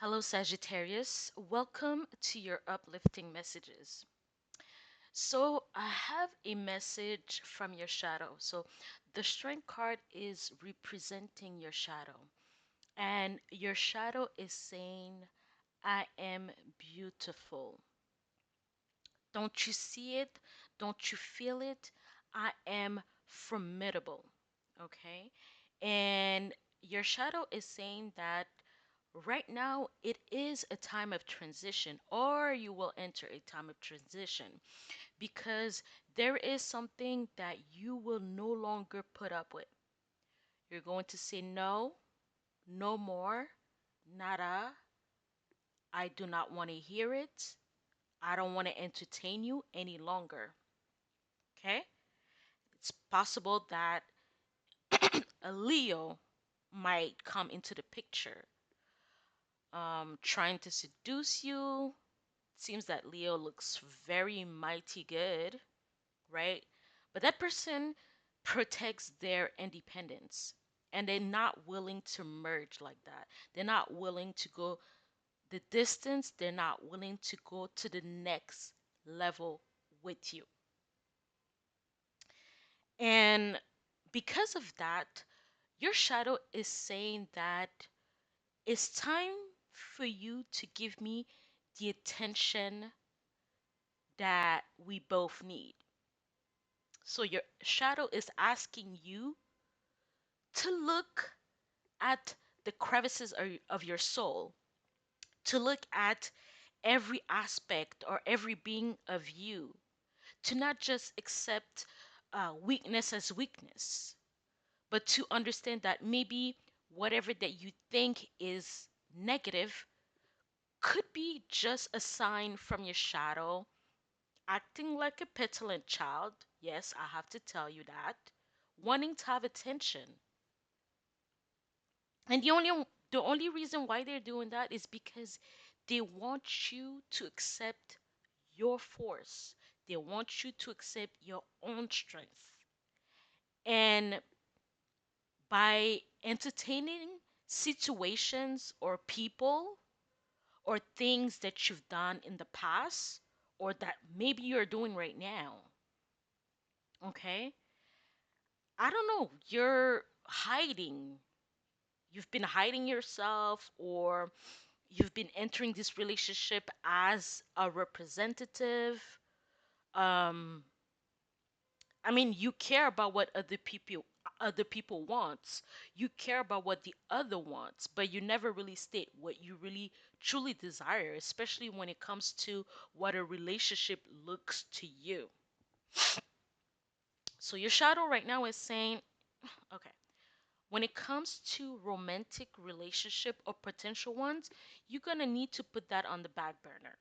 Hello, Sagittarius. Welcome to your uplifting messages. So, I have a message from your shadow. So, the Strength card is representing your shadow, and your shadow is saying, I am beautiful. Don't you see it? Don't you feel it? I am formidable. Okay? And your shadow is saying that right now it is a time of transition, or you will enter a time of transition because there is something that you will no longer put up with. You're going to say no, no more, nada. I do not want to hear it. I don't want to entertain you any longer. Okay? It's possible that a Leo might come into the picture, trying to seduce you. Seems that Leo looks very mighty good, right? But that person protects their independence and they're not willing to merge like that. They're not willing to go the distance, they're not willing to go to the next level with you. And because of that, your shadow is saying that it's time for you to give me the attention that we both need. So your shadow is asking you to look at the crevices of your soul, to look at every aspect or every being of you, to not just accept weakness as weakness, but to understand that maybe whatever that you think is negative could be just a sign from your shadow acting like a petulant child. Yes, I have to tell you that. Wanting to have attention. And the only reason why they're doing that is because they want you to accept your force. They want you to accept your own strength. And by entertaining situations or people or things that you've done in the past or that maybe you're doing right now, okay? I don't know, you're hiding. You've been hiding yourself, or you've been entering this relationship as a representative. Um, I mean, you care about what other people wants. You care about what the other wants, but you never really state what you really truly desire, especially when it comes to what a relationship looks to you. So your shadow right now is saying, okay, when it comes to romantic relationship or potential ones, you're going to need to put that on the back burner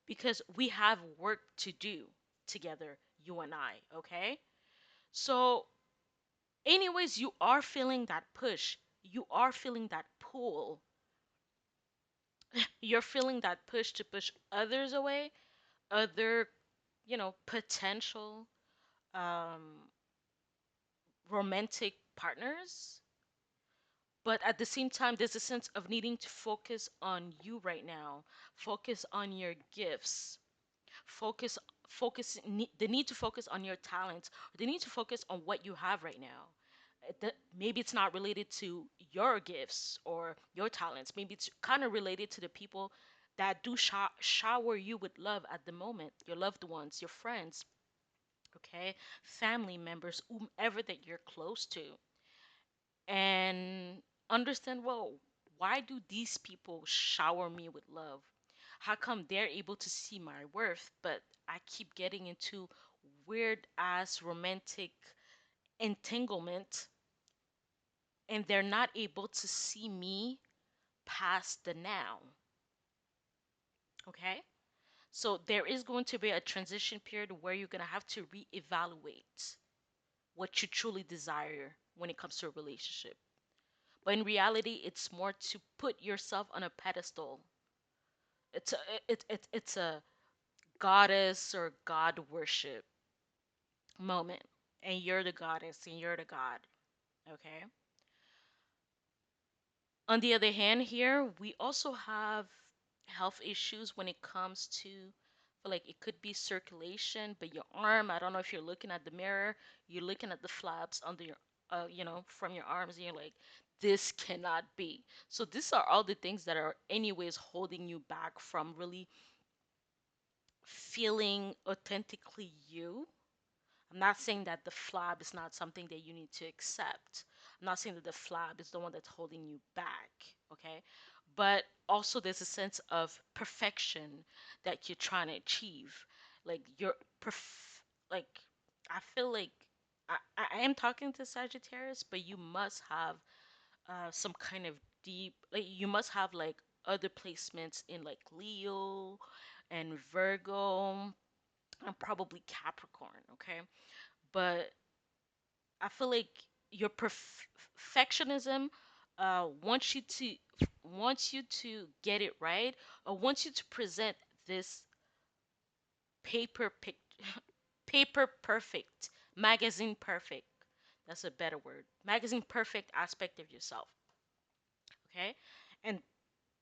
because we have work to do together, you and I, okay? So, anyways, you are feeling that push. You are feeling that pull. You're feeling that push to push others away, other, potential um, romantic partners. But at the same time, there's a sense of needing to focus on you right now, focus on your gifts, focus the need to focus on your talents, the need to focus on what you have right now. Maybe it's not related to your gifts or your talents. Maybe it's kind of related to the people that do shower you with love at the moment, your loved ones, your friends, okay, family members, whomever that you're close to, and understand, well, why do these people shower me with love? How come they're able to see my worth, but I keep getting into weird ass romantic entanglement and they're not able to see me past the now? Okay? So there is going to be a transition period where you're going to have to reevaluate what you truly desire when it comes to a relationship. But in reality, it's more to put yourself on a pedestal. It's a goddess or god worship moment, and you're the goddess and you're the god. Okay. On the other hand, here we also have health issues when it comes to, feel like it could be circulation, but your arm, I don't know if you're looking at the mirror, you're looking at the flaps under your, from your arms, and you're like, this cannot be. So these are all the things that are anyways holding you back from really feeling authentically you. I'm not saying that the flab is not something that you need to accept. I'm not saying that the flab is the one that's holding you back, okay? But also there's a sense of perfection that you're trying to achieve. Like you're like I feel like I am talking to Sagittarius, but you must have some kind of deep, like you must have like other placements in like Leo and Virgo and probably Capricorn, okay? But I feel like your perfectionism wants you to get it right, or wants you to present this paper pic paper perfect, magazine perfect. That's a better word. Magazine perfect aspect of yourself, okay? And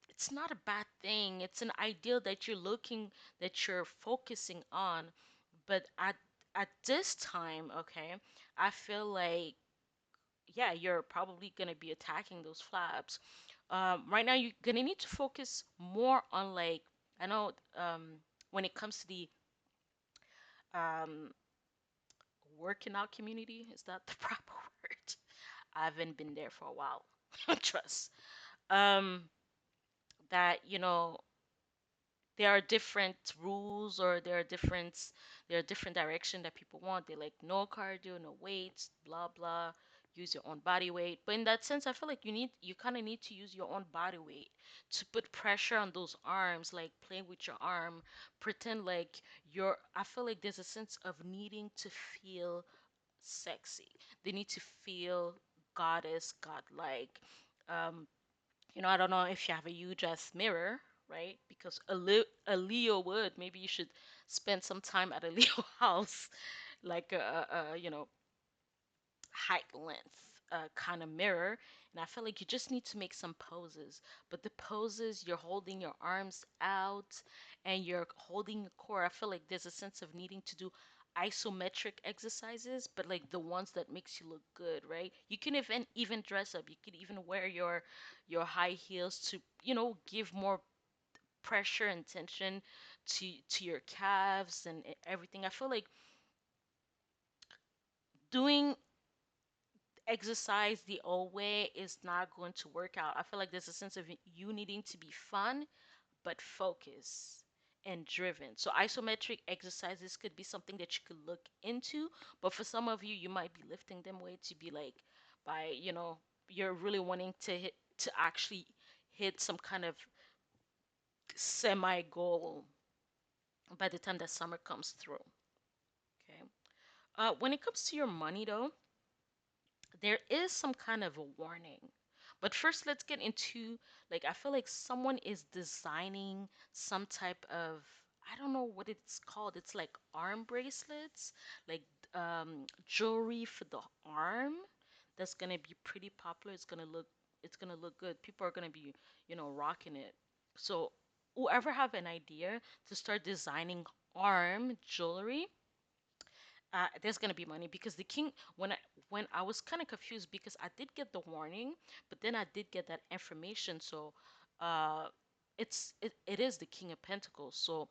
it's not a bad thing. It's an ideal that you're focusing on. But at this time, okay, I feel like yeah, you're probably gonna be attacking those flaps. Right now, you're gonna need to focus more on like I know when it comes to the um, working out community, is that the proper word? I haven't been there for a while. Trust. Um, that there are different rules or there are different direction that people want. They like no cardio, no weights, blah blah. Use your own body weight. But in that sense, I feel like you kind of need to use your own body weight to put pressure on those arms, like playing with your arm, pretend like you're. I feel like there's a sense of needing to feel sexy. They need to feel goddess, godlike. Um, I don't know if you have a huge ass mirror, right? Because a Leo would. Maybe you should spend some time at a Leo house, like a height length kind of mirror. And I feel like you just need to make some poses. But the poses, you're holding your arms out and you're holding your core. I feel like there's a sense of needing to do isometric exercises, but like the ones that makes you look good, right? You can even dress up. You could even wear your high heels to, give more pressure and tension to your calves and everything. I feel like doing exercise the old way is not going to work out. I feel like there's a sense of you needing to be fun but focus and driven. So isometric exercises could be something that you could look into, but for some of you, you might be lifting them weights to be like by, you're really wanting to actually hit some kind of semi goal by the time that summer comes through. Okay. When it comes to your money though, there is some kind of a warning. But first, let's get into like, I feel like someone is designing some type of, I don't know what it's called. It's like arm bracelets, like jewelry for the arm that's gonna be pretty popular. It's gonna look good. People are gonna be, rocking it. So whoever have an idea to start designing arm jewelry, there's gonna be money because the king when I was kind of confused because I did get the warning, but then I did get that information. So, uh, it is the King of Pentacles. So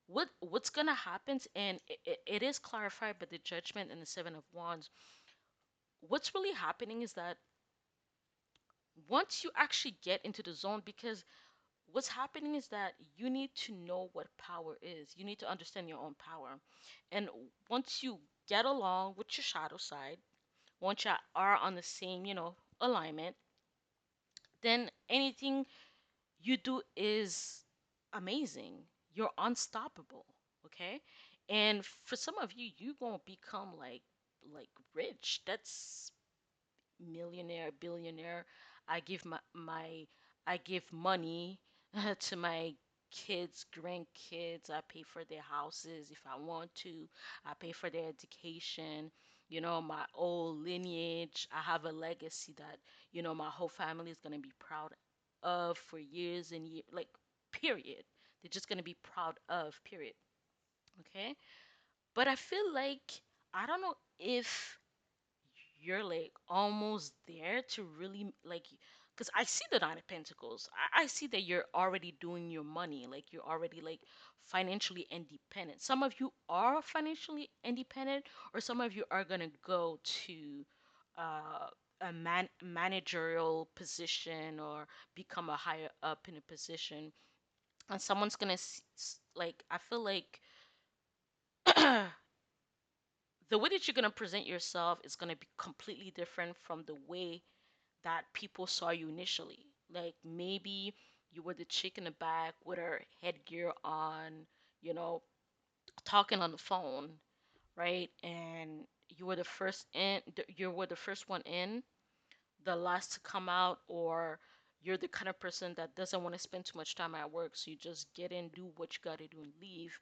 what's gonna happen? And it is clarified by the Judgment and the Seven of Wands. What's really happening is that once you actually get into the zone, because what's happening is that you need to know what power is. You need to understand your own power. And once you get along with your shadow side, once you are on the same, alignment, then anything you do is amazing. You're unstoppable, okay? And for some of you, you gonna become like rich. That's millionaire, billionaire. I give I give money to my kids, grandkids. I pay for their houses if I want to. I pay for their education. My old lineage. I have a legacy that, my whole family is gonna be proud of for years and years, like, period. They're just gonna be proud of, period. Okay? But I feel like, I don't know if you're like almost there to really like, because I see the Nine of Pentacles. I see that you're already doing your money, like you're already like financially independent. Some of you are financially independent, or some of you are gonna go to uh, a managerial position or become a higher up in a position, and someone's gonna like, I feel like the way that you're gonna present yourself is gonna be completely different from the way that people saw you initially. Like, maybe you were the chick in the back with her headgear on, you know, talking on the phone, right? And you were the first in, you were the first one in, the last to come out, or you're the kind of person that doesn't want to spend too much time at work, so you just get in, do what you got to do, and leave.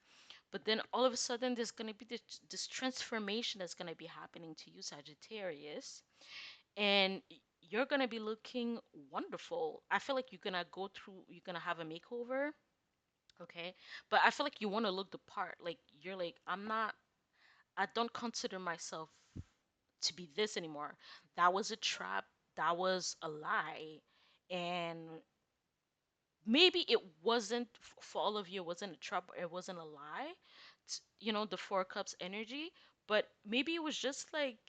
But then all of a sudden, there's going to be this transformation that's going to be happening to you, Sagittarius, and you're gonna be looking wonderful. I feel like you're gonna have a makeover, okay? But I feel like you want to look the part. Like, you're like, I don't consider myself to be this anymore. That was a trap. That was a lie. And maybe it wasn't, for all of you, it wasn't a trap, it wasn't a lie. The Four Cups energy, but maybe it was just like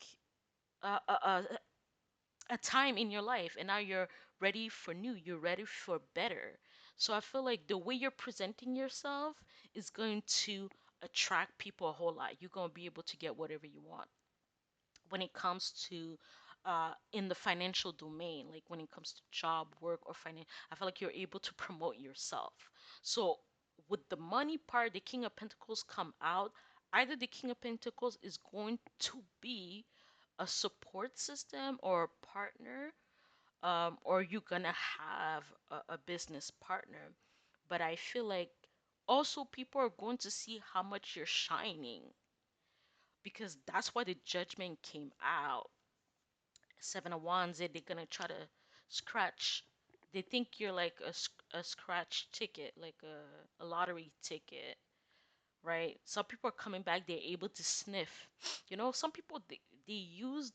a time in your life, and now you're ready for new, you're ready for better. So I feel like the way you're presenting yourself is going to attract people a whole lot. You're going to be able to get whatever you want when it comes to in the financial domain, like when it comes to job, work, or finance. I feel like you're able to promote yourself. So with the money part, the King of Pentacles come out. Either the King of Pentacles is going to be a support system or a partner, or you're gonna have a business partner. But I feel like also people are going to see how much you're shining, because that's why the judgment came out. Seven of Wands, they're gonna try to scratch. They think you're like a scratch ticket, like a lottery ticket, right? Some people are coming back, they're able to sniff. Some people, they use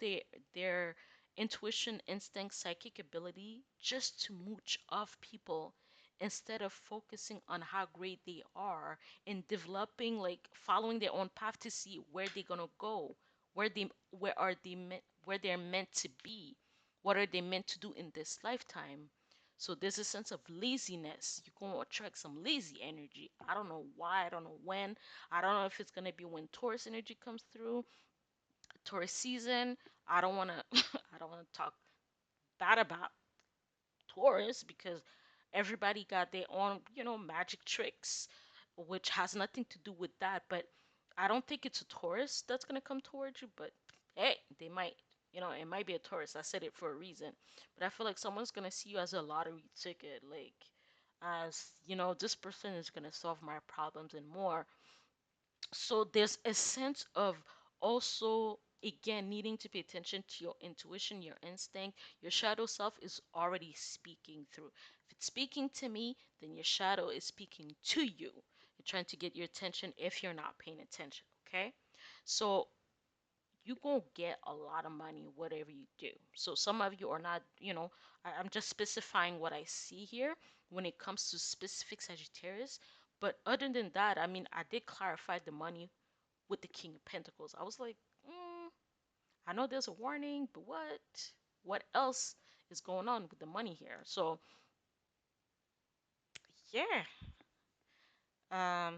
their intuition, instinct, psychic ability just to mooch off people, instead of focusing on how great they are and developing, like following their own path to see where they're gonna go, where they're meant to be, what are they meant to do in this lifetime. So there's a sense of laziness. You're going to attract some lazy energy. I don't know why. I don't know when. I don't know if it's going to be when Taurus energy comes through, Taurus season. I don't want to I don't want to talk bad about Taurus, because everybody got their own, magic tricks, which has nothing to do with that. But I don't think it's a Taurus that's gonna come towards you. But hey, they might. It might be a Taurus. I said it for a reason. But I feel like someone's gonna see you as a lottery ticket, like, as this person is gonna solve my problems and more. So there's a sense of also, again, needing to pay attention to your intuition, your instinct. Your shadow self is already speaking through. If it's speaking to me, then your shadow is speaking to you. You're trying to get your attention if you're not paying attention, okay? So you gonna get a lot of money whatever you do. So some of you are not, I'm just specifying what I see here when it comes to specific Sagittarius. But other than that, I mean, I did clarify the money with the King of Pentacles. I was like, I know there's a warning, but what else is going on with the money here? So yeah, um,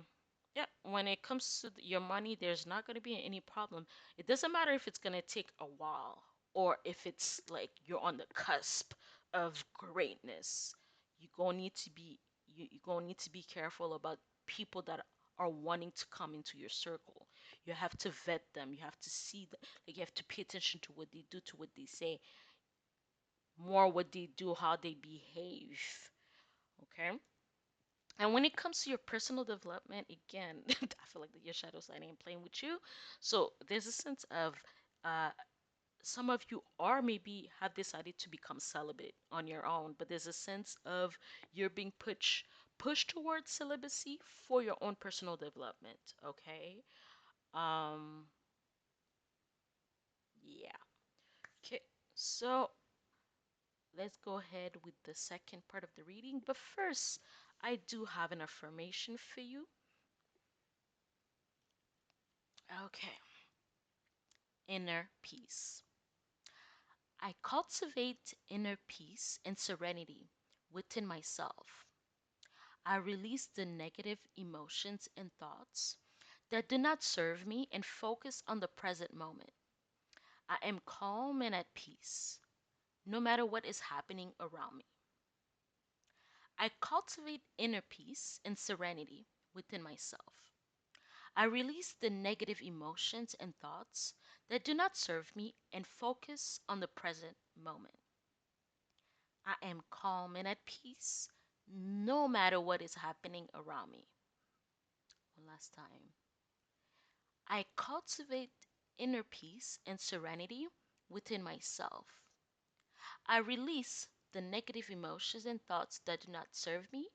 yeah. When it comes to your money, there's not gonna be any problem. It doesn't matter if it's gonna take a while, or if it's like you're on the cusp of greatness. You gonna need to be you gonna need to be careful about people that are wanting to come into your circle. You have to vet them. You have to see them. Like, you have to pay attention to what they do, to what they say, more what they do, how they behave. Okay. And when it comes to your personal development, again, I feel like your shadow sign ain't playing with you. So there's a sense of uh, some of you are maybe have decided to become celibate on your own, but there's a sense of you're being pushed towards celibacy for your own personal development. Okay. Um. Yeah. Okay. So let's go ahead with the second part of the reading. But first, I do have an affirmation for you. Okay. Inner peace. I cultivate inner peace and serenity within myself. I release the negative emotions and thoughts that do not serve me and focus on the present moment. I am calm and at peace, no matter what is happening around me. I cultivate inner peace and serenity within myself. I release the negative emotions and thoughts that do not serve me and focus on the present moment. I am calm and at peace, no matter what is happening around me. One last time. I cultivate inner peace and serenity within myself. I release the negative emotions and thoughts that do not serve me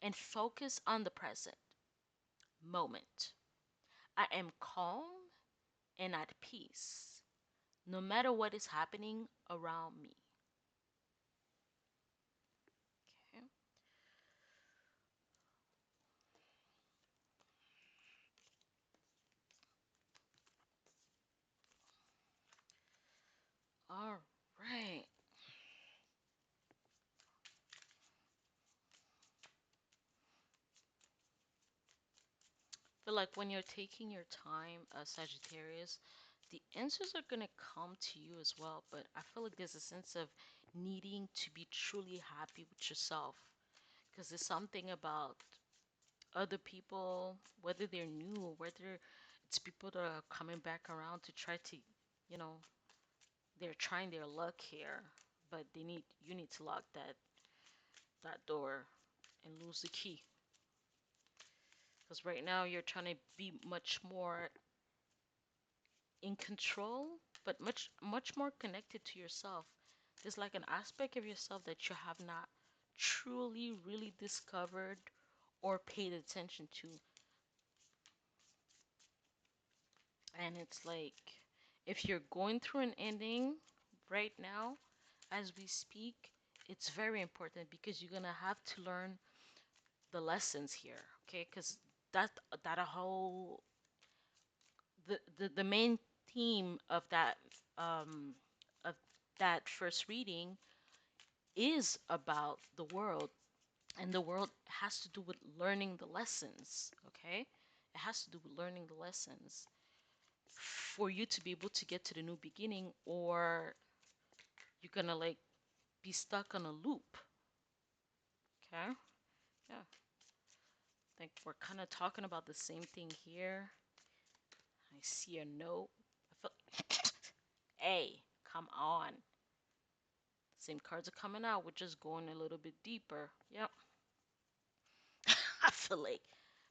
and focus on the present moment. I am calm and at peace, no matter what is happening around me. Okay. All right. Feel like when you're taking your time, Sagittarius, the answers are going to come to you as well. But I feel like there's a sense of needing to be truly happy with yourself. Because there's something about other people, whether they're new or whether it's people that are coming back around to try to, you know, they're trying their luck here. But you need to lock that door and lose the key. Because right now you're trying to be much more in control, but much more connected to yourself. There's like an aspect of yourself that you have not truly really discovered or paid attention to. And it's like if you're going through an ending right now as we speak, it's very important because you're gonna have to learn the lessons here, okay? Because that that a whole the main theme um of that first reading is about the world, and the world has to do with learning the lessons, okay? It has to do with learning the lessons for you to be able to get to the new beginning, or you're gonna like be stuck on a loop, okay? Yeah, I think we're kind of talking about the same thing here. I see a note. I feel hey, come on. Same cards are coming out. We're just going a little bit deeper. Yep. I feel like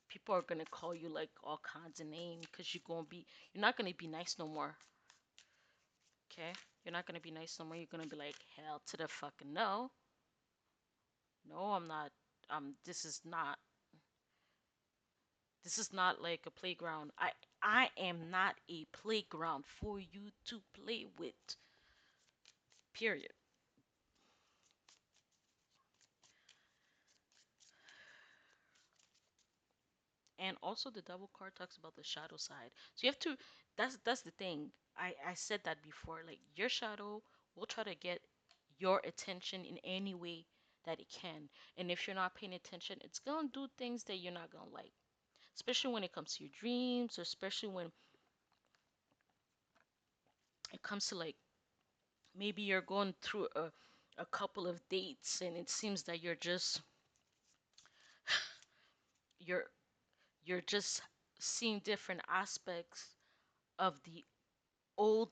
people are gonna call you like all kinds of names because you're not gonna be nice no more. Okay? You're not gonna be nice no more. You're gonna be like, hell to the fucking no. No, I'm not. This is not. This is not like a playground. I am not a playground for you to play with. Period. And also the double card talks about the shadow side. So you have to that's the thing. I said that before. Like your shadow will try to get your attention in any way that it can. And if you're not paying attention, it's gonna do things that you're not gonna like. Especially when it comes to your dreams, or especially when it comes to like maybe you're going through a couple of dates and it seems that you're you're just seeing different aspects of the old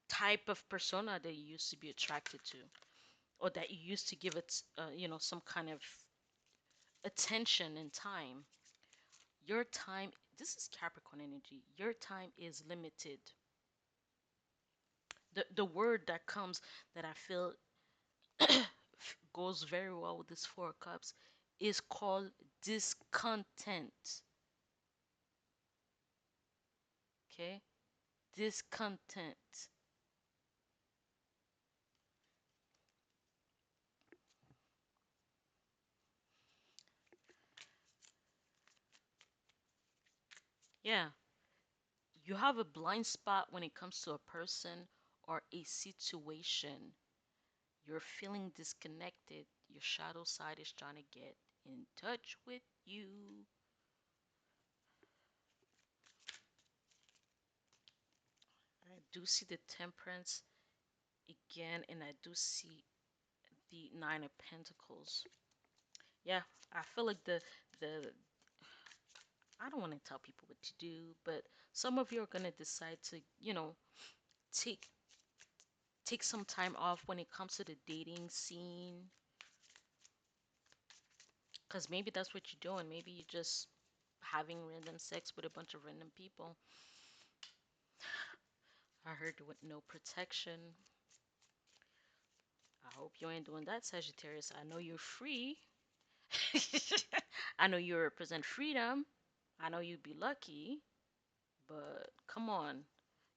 type of persona that you used to be attracted to, or that you used to give it some kind of attention and time. Your time, this is Capricorn energy, your time is limited. The word that comes that I feel goes very well with this Four of Cups is called discontent. Okay? Discontent. Yeah, you have a blind spot when it comes to a person or a situation. You're feeling disconnected. Your shadow side is trying to get in touch with you. I do see the Temperance again, and I do see the Nine of Pentacles. Yeah, I feel like the I don't want to tell people what to do, but some of you are gonna decide to, take take some time off when it comes to the dating scene, because maybe that's what you're doing. Maybe you're just having random sex with a bunch of random people. I heard with no protection. I hope you ain't doing that, Sagittarius. I know you're free. I know you represent freedom. I know you'd be lucky, but come on.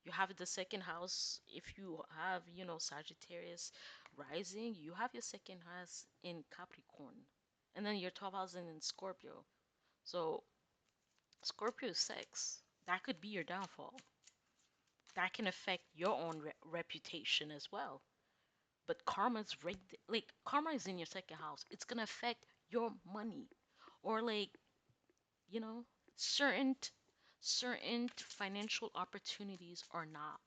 You have the second house. If you have, Sagittarius rising, you have your second house in Capricorn. And then your 12th house in Scorpio. So, Scorpio is sex. That could be your downfall. That can affect your own reputation as well. But karma's rigged. Like, karma is in your second house. It's gonna affect your money. Or like, you know, certain certain financial opportunities are not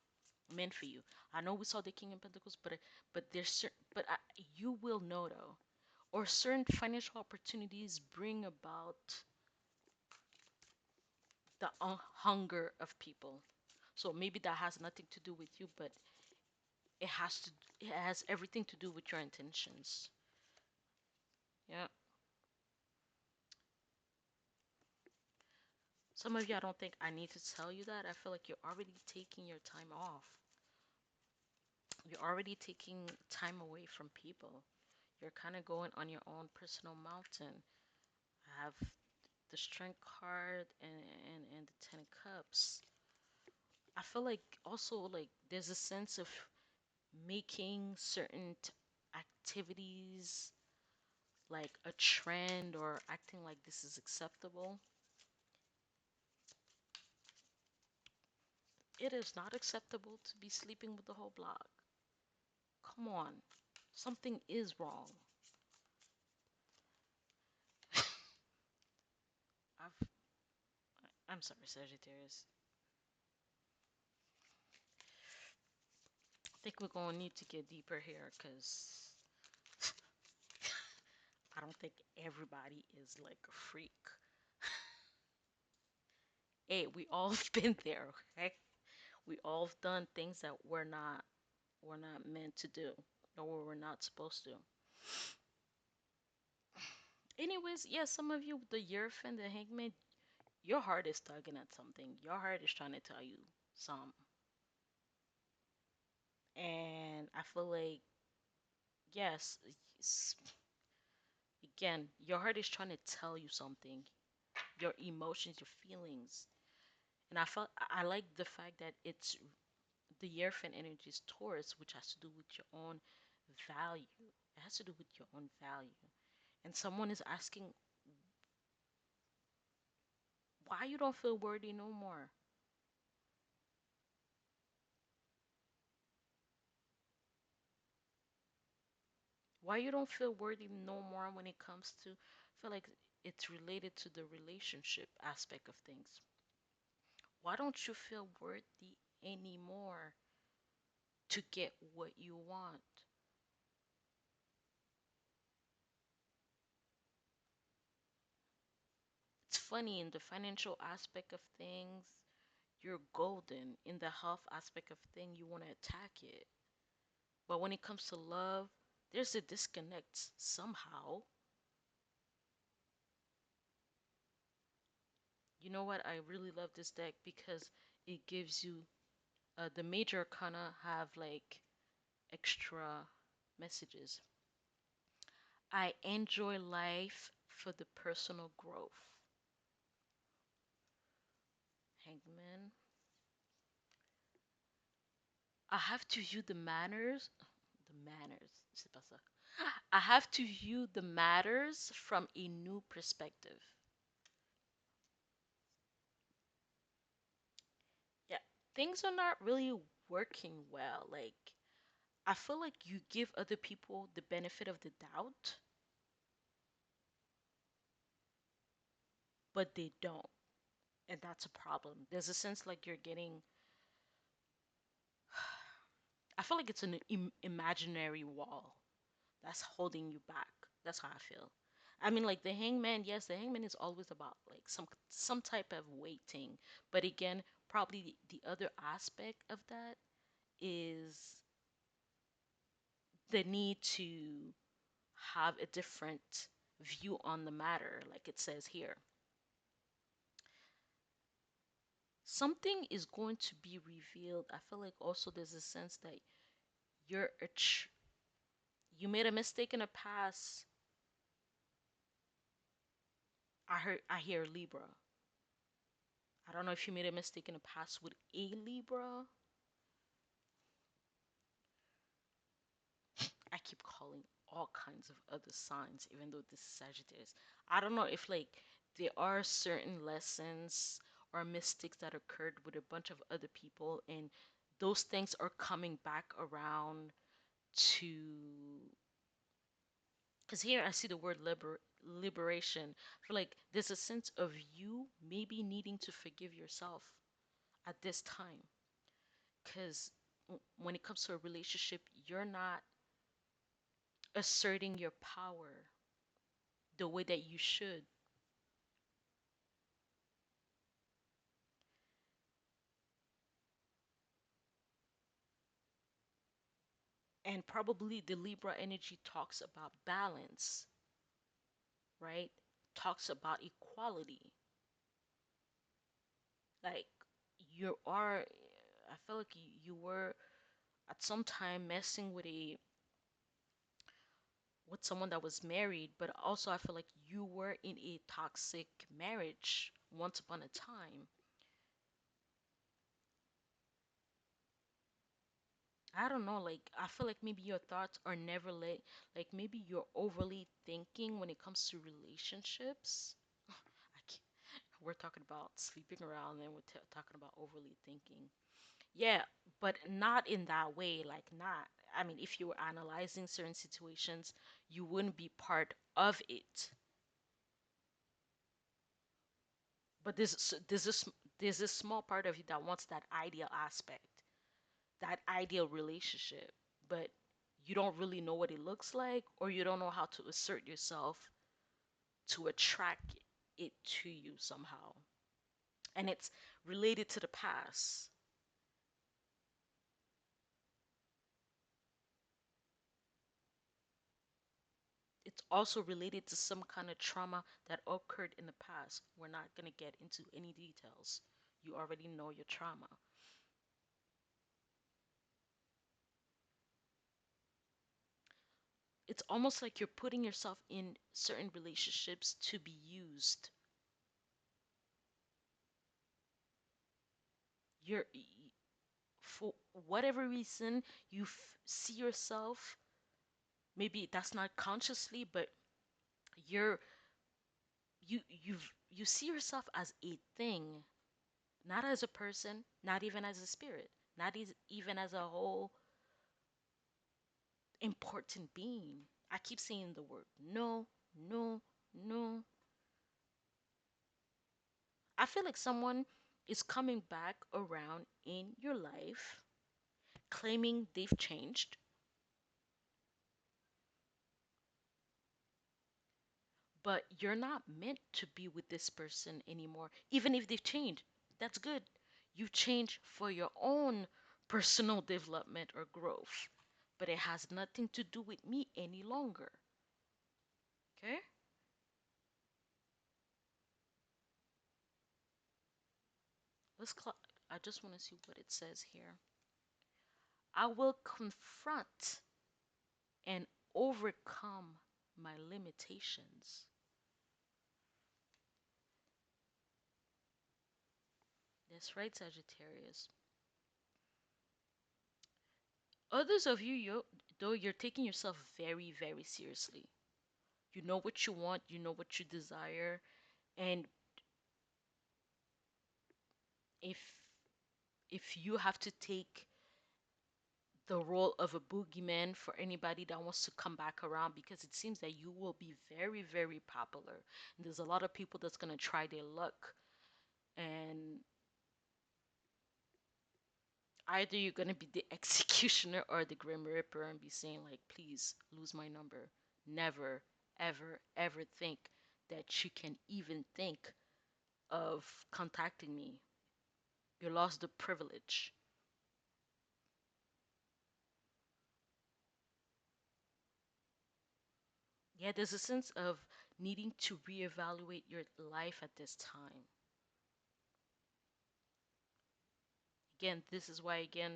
meant for you. I know we saw the King of Pentacles, but there's certain, but you will know though, or certain financial opportunities bring about the hunger of people. So maybe that has nothing to do with you, but it has to. It has everything to do with your intentions. Yeah. Some of you, I don't think I need to tell you that. I feel like you're already taking your time off. You're already taking time away from people. You're kind of going on your own personal mountain. I have the Strength card and the Ten of Cups. I feel like also like there's a sense of making certain activities like a trend or acting like this is acceptable. It is not acceptable to be sleeping with the whole block. Come on. Something is wrong. I've, I'm sorry, Sagittarius. I think we're going to need to get deeper here because I don't think everybody is like a freak. Hey, we all been there, okay? We all done things that we're not meant to do, or we're not supposed to. Anyways, yeah, some of you, the Yearfin, the Hangman, your heart is tugging at something. Your heart is trying to tell you some. And I feel like, yes, again, your heart is trying to tell you something. Your emotions, your feelings. And I like the fact that it's the Yearfin energy is Taurus, which has to do with your own value. It has to do with your own value. And someone is asking why you don't feel worthy no more. Why you don't feel worthy no more when it comes to feel like it's related to the relationship aspect of things. Why don't you feel worthy anymore to get what you want? It's funny in the financial aspect of things, you're golden. In the health aspect of thing, you want to attack it. But when it comes to love, there's a disconnect somehow. You know what? I really love this deck because it gives you The major arcana have like extra messages. I enjoy life for the personal growth. Hangman. I have to view the manners, c'est pas ça. I have to view the matters from a new perspective. Yeah, things are not really working well. Like, I feel like you give other people the benefit of the doubt, but they don't. And that's a problem. There's a sense like you're getting, I feel like it's an imaginary wall that's holding you back. That's how I feel. I mean, like the hangman, yes, the hangman is always about like some type of waiting, but again, probably the other aspect of that is the need to have a different view on the matter, like it says here. Something is going to be revealed. I feel like also there's a sense that you're a you made a mistake in the past. I hear Libra. I don't know if you made a mistake in the past with a Libra. I keep calling all kinds of other signs, even though this is Sagittarius. I don't know if like there are certain lessons or mistakes that occurred with a bunch of other people, and those things are coming back around to. Because here I see the word liberation. I feel like there's a sense of you maybe needing to forgive yourself at this time. Because when it comes to a relationship, you're not asserting your power the way that you should. And probably the Libra energy talks about balance, right? Talks about equality. Like you are, I feel like you were at some time messing with someone that was married, but also I feel like you were in a toxic marriage once upon a time. I don't know, like I feel like maybe your thoughts are never let, like maybe you're overly thinking when it comes to relationships. I can't, we're talking about sleeping around and we're talking about overly thinking. Yeah, but not in that way. Like, not. I mean, if you were analyzing certain situations, you wouldn't be part of it. But there's this small part of you that wants that ideal aspect, that ideal relationship, but you don't really know what it looks like, or you don't know how to assert yourself to attract it to you somehow. And it's related to the past. It's also related to some kind of trauma that occurred in the past. We're not going to get into any details. You already know your trauma. It's almost like you're putting yourself in certain relationships to be used. You're, for whatever reason, you see yourself, maybe that's not consciously, but you're, you see yourself as a thing, not as a person, not even as a spirit, not even as a whole important being. I keep saying the word no, no, no. I feel like someone is coming back around in your life claiming they've changed, but you're not meant to be with this person anymore. Even if they've changed, that's good. You change for your own personal development or growth, but it has nothing to do with me any longer. Okay? Let's I just want to see what it says here. I will confront and overcome my limitations. That's right, Sagittarius. Others of you, though, you're taking yourself very, very seriously. You know what you want, you know what you desire, and if if you have to take the role of a boogeyman for anybody that wants to come back around, because it seems that you will be very, very popular. And there's a lot of people that's going to try their luck. And either you're going to be the executioner or the Grim Reaper and be saying, like, please lose my number. Never, ever, ever think that you can even think of contacting me. You lost the privilege. Yeah, there's a sense of needing to reevaluate your life at this time. Again, this is why, again,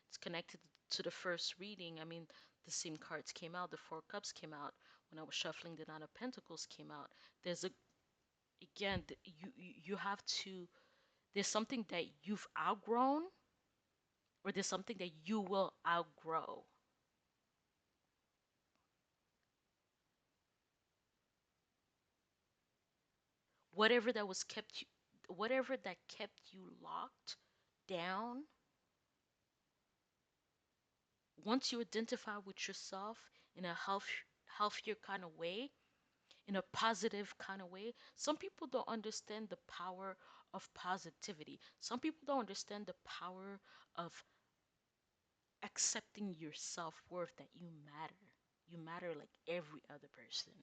it's connected to the first reading. I mean, the same cards came out, the Four Cups came out. When I was shuffling, the Nine of Pentacles came out. There's a, again, you have to, there's something that you've outgrown, or there's something that you will outgrow. Whatever that was kept you, whatever that kept you locked down, once you identify with yourself in a healthier kind of way, in a positive kind of way. Some people don't understand the power of positivity. Some people don't understand the power of accepting your self worth, that you matter. You matter like every other person.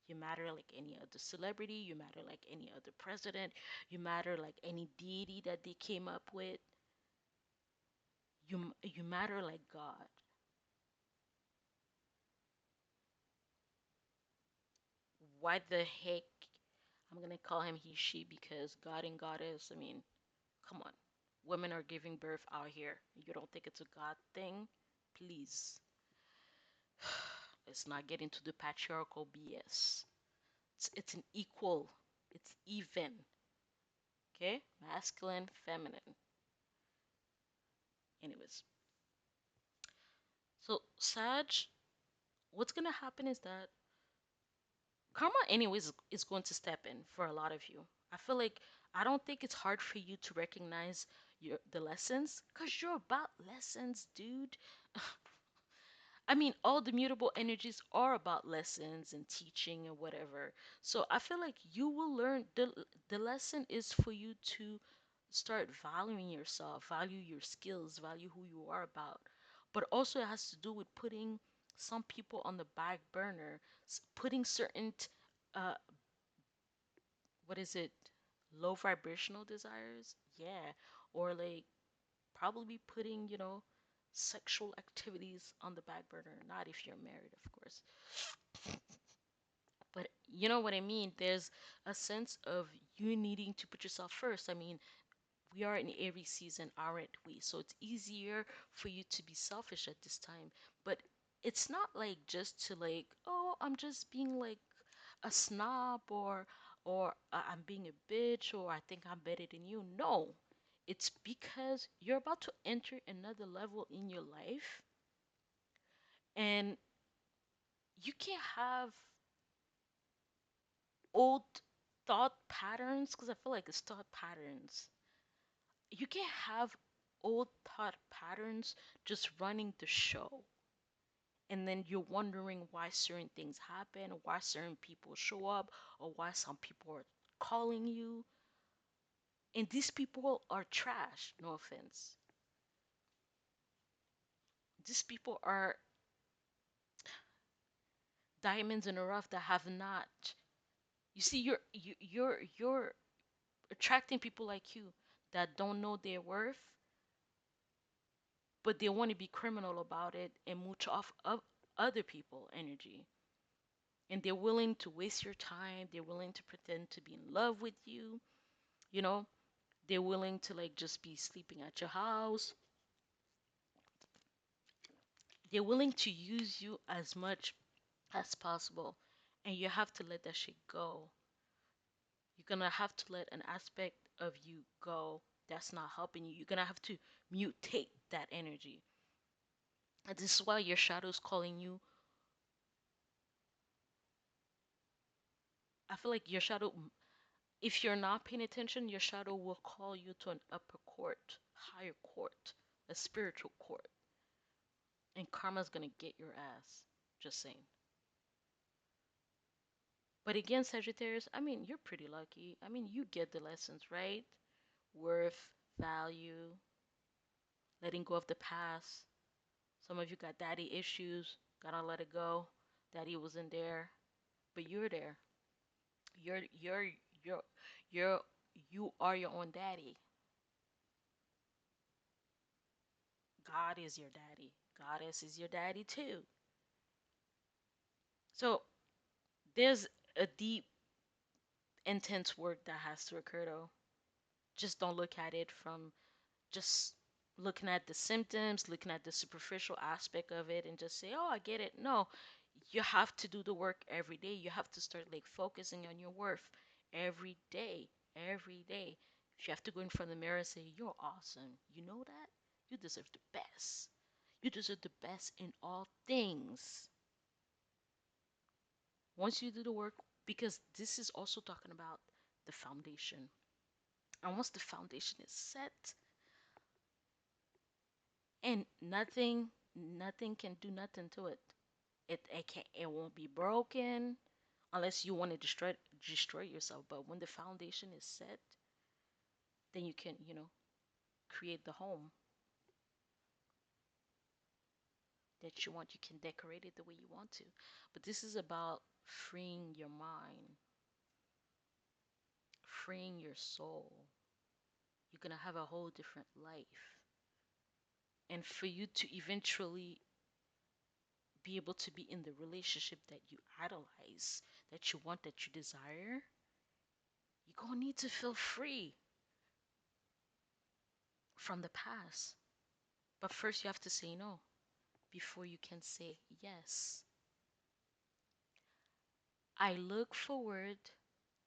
You matter like any other celebrity. You matter like any other president. You matter like any deity that they came up with. You matter like God. Why the heck? I'm gonna call him he, she, because God and Goddess. I mean, come on. Women are giving birth out here. You don't think it's a God thing? Please. Let's not get into the patriarchal BS. It's an equal, it's even. Okay? Masculine, feminine. Anyways. So, Sag, what's going to happen is that karma, anyways, is going to step in for a lot of you. I feel like I don't think it's hard for you to recognize the lessons, because you're about lessons, dude. I mean, all the mutable energies are about lessons and teaching and whatever. So I feel like you will learn, the lesson is for you to start valuing yourself, value your skills, value who you are about. But also it has to do with putting some people on the back burner, putting certain uh what is it? Low vibrational desires? Yeah. Or like probably putting, sexual activities on the back burner. Not if you're married, of course. But you know what I mean? There's a sense of you needing to put yourself first. I mean, we are in Aries season, aren't we? So it's easier for you to be selfish at this time. But it's not like just to like, oh, I'm just being like a snob, or I'm being a bitch, or I think I'm better than you. No. It's because you're about to enter another level in your life, and you can't have old thought patterns, because I feel like it's thought patterns. You can't have old thought patterns just running the show. And then you're wondering why certain things happen, or why certain people show up, or why some people are calling you. And these people are trash, no offense. These people are diamonds in the rough that have not. You see, you're attracting people like you that don't know their worth, but they want to be criminal about it and mooch off of other people energy, and they're willing to waste your time, they're willing to pretend to be in love with you, you know They're willing to like just be sleeping at your house. They're willing to use you as much as possible. And you have to let that shit go. You're gonna have to let an aspect of you go that's not helping you. You're gonna have to mutate that energy. And this is why your shadow's calling you. I feel like your shadow, if you're not paying attention, your shadow will call you to an upper court, higher court, a spiritual court. And karma's gonna get your ass. Just saying. But again, Sagittarius, I mean, you're pretty lucky. I mean, you get the lessons, right? Worth, value, letting go of the past. Some of you got daddy issues, gotta let it go. Daddy wasn't there, but you're there. You're you're you're you're you are your own daddy. God is your daddy. Goddess is your daddy too. So there's a deep, intense work that has to occur though. Just don't look at it from just looking at the symptoms, looking at the superficial aspect of it, and just say, "Oh, I get it." No, you have to do the work every day. You have to start like focusing on your worth every day, every day. If you have to go in front of the mirror and say, "You're awesome," you know that you deserve the best. You deserve the best in all things. Once you do the work, because this is also talking about the foundation. And once the foundation is set, and nothing can do nothing to it. It won't be broken unless you want to destroy yourself. But when the foundation is set, then you can, create the home that you want. You can decorate it the way you want to. But this is about freeing your mind, freeing your soul. You're gonna have a whole different life. And for you to eventually be able to be in the relationship that you idolize, that you want, that you desire, you're gonna need to feel free from the past. But first, you have to say no before you can say yes. I look forward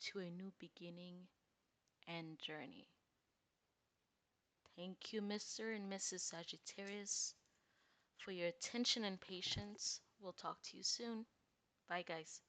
to a new beginning and journey. Thank you, Mr. and Mrs. Sagittarius, for your attention and patience. We'll talk to you soon. Bye, guys.